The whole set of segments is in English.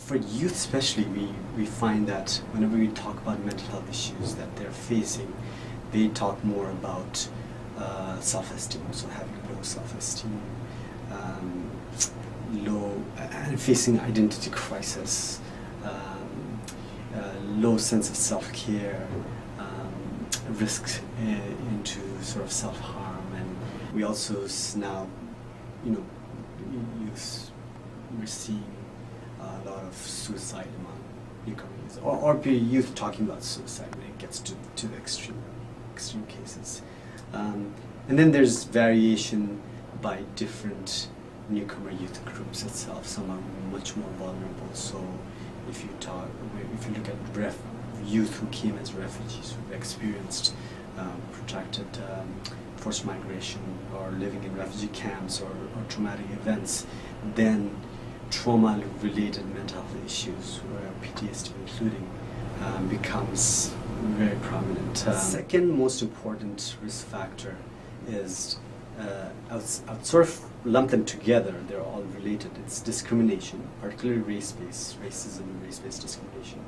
for youth especially, we find that whenever we talk about mental health issues that they're facing, they talk more about self-esteem, so having low self-esteem, and facing identity crisis, low sense of self-care, risk into sort of self-harm, and we also now, youth, we're seeing a lot of suicide among newcomer youth, or youth talking about suicide when it gets to the extreme cases. And then there's variation by different newcomer youth groups itself. Some are much more vulnerable. So if you look at youth who came as refugees, who've experienced protracted forced migration or living in refugee camps or traumatic events, then trauma-related mental health issues, where PTSD including, becomes very prominent. Second most important risk factor is, I would sort of lump them together, they're all related. It's discrimination, particularly racism and race-based discrimination,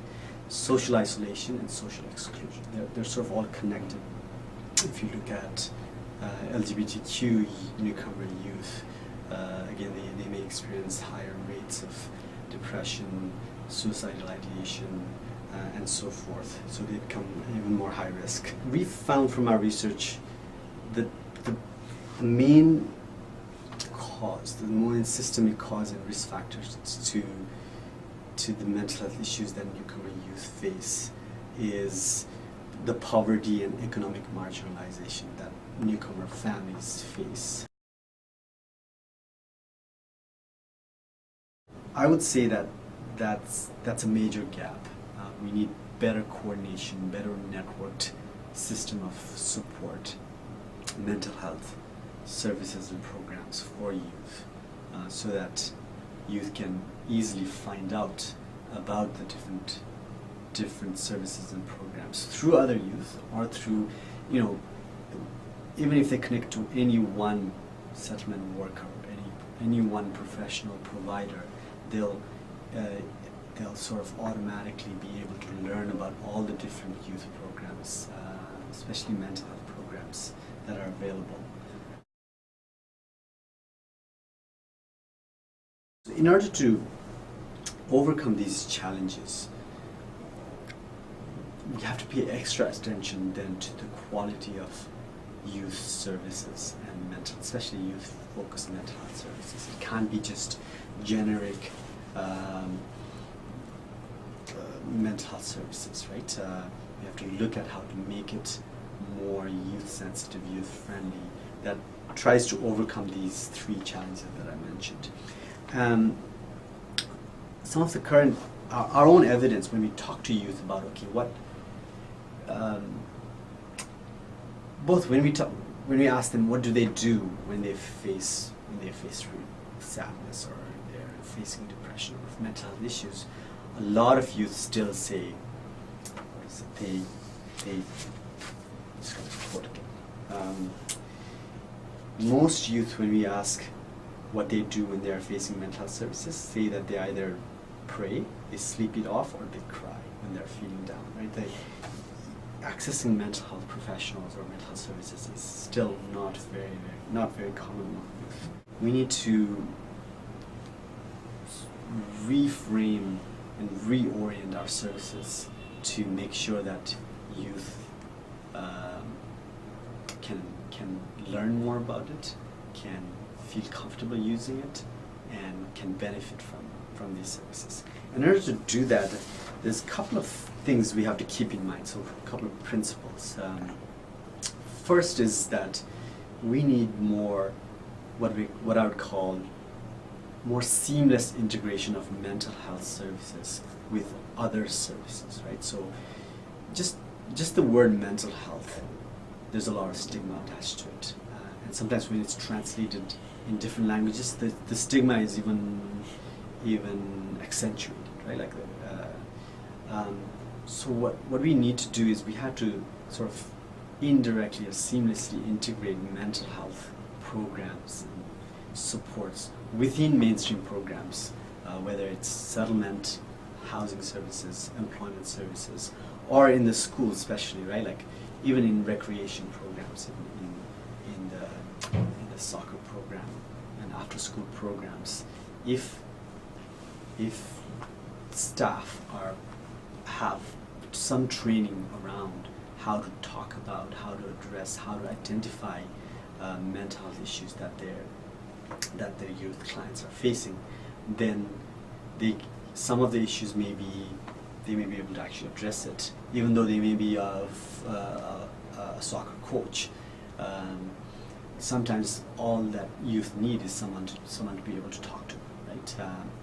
social isolation and social exclusion. They're sort of all connected. If you look at LGBTQ newcomer youth, again, they may experience higher rates of depression, suicidal ideation, and so forth. So they become even more high risk. We found from our research that the main cause, the main systemic cause and risk factors to the mental health issues that newcomer youth face is the poverty and economic marginalization that newcomer families face. I would say that that's a major gap. We need better coordination, better networked system of support, mental health services and programs for youth, so that youth can easily find out about the different services and programs through other youth, or through, even if they connect to any one settlement worker or any one professional provider, they'll sort of automatically be able to learn about all the different youth programs, especially mental health programs that are available. In order to overcome these challenges, we have to pay extra attention then to the quality of youth services and especially youth-focused mental health services. It can't be just generic mental health services, right? We have to look at how to make it more youth-sensitive, youth-friendly, that tries to overcome these three challenges that I mentioned. Some of the current, our own evidence when we talk to youth about, both when we ask them what do they do when they face sadness, or they're facing depression or mental health issues, a lot of youth still say, most youth, when we ask what they do when they're facing mental health services, say that they either pray, they sleep it off, or they cry when they're feeling down, right? Accessing mental health professionals or mental health services is still not very common among youth. We need to reframe and reorient our services to make sure that youth can learn more about it, can feel comfortable using it, and can benefit from these services. In order to do that, there's a couple of things we have to keep in mind, so a couple of principles. First is that we need more, what I would call more seamless integration of mental health services with other services, right? So just the word mental health, there's a lot of stigma attached to it. And sometimes when it's translated in different languages, the stigma is even accentuated, right? So what we need to do is we have to sort of indirectly or seamlessly integrate mental health programs and supports within mainstream programs, whether it's settlement housing services, employment services, or in the school especially, right? Like even in recreation programs, in the soccer program and after school programs, if staff have some training around how to talk about, how to address, how to identify mental health issues that their youth clients are facing, then some of the issues they may be able to actually address it, even though they may be a soccer coach. Sometimes all that youth need is someone to be able to talk to, right?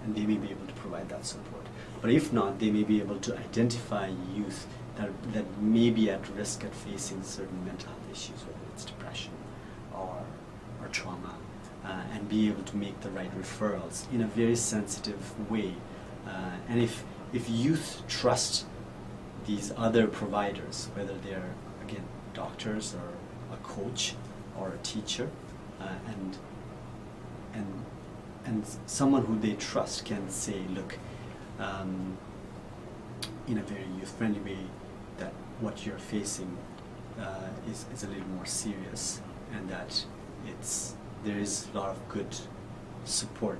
And they may be able to provide that support. But if not, they may be able to identify youth that may be at risk at facing certain mental health issues, whether it's depression or trauma, and be able to make the right referrals in a very sensitive way. And if youth trust these other providers, whether they're, again, doctors or a coach or a teacher, and someone who they trust can say, look, in a very youth-friendly way, that what you're facing is a little more serious, and that there is a lot of good support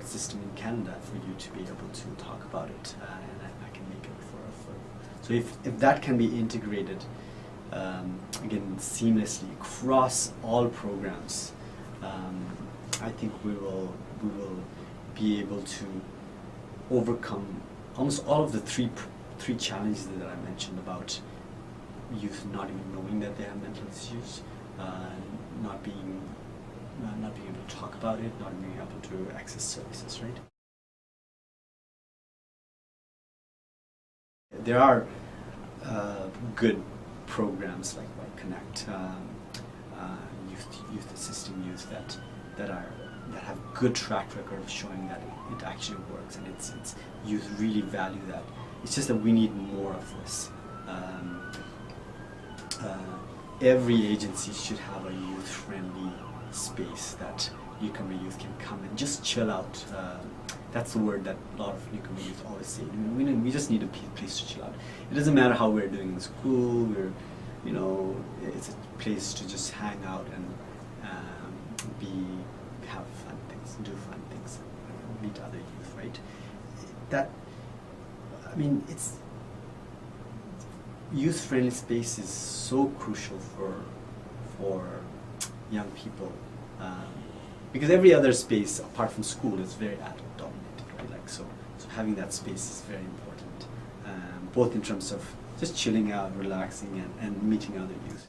system in Canada for you to be able to talk about it, and I can make a referral. So if that can be integrated, again, seamlessly across all programs, I think we will be able to overcome almost all of the three challenges that I mentioned about youth not even knowing that they have mental issues, not being able to talk about it, not being able to access services, right? There are good programs like Connect, youth assisting youth that have good track record of showing that it actually works, and it's youth really value that. It's just that we need more of this. Every agency should have a youth-friendly space that Newcomer youth can come and just chill out. That's the word that a lot of Newcomer youth always say. We just need a place to chill out. It doesn't matter how we're doing in school. It's a place to just hang out and have fun things, do fun things, meet other youth, right? It's youth-friendly space is so crucial for young people, because every other space apart from school is very adult-dominated, right? So having that space is very important, both in terms of just chilling out, relaxing, and meeting other youth.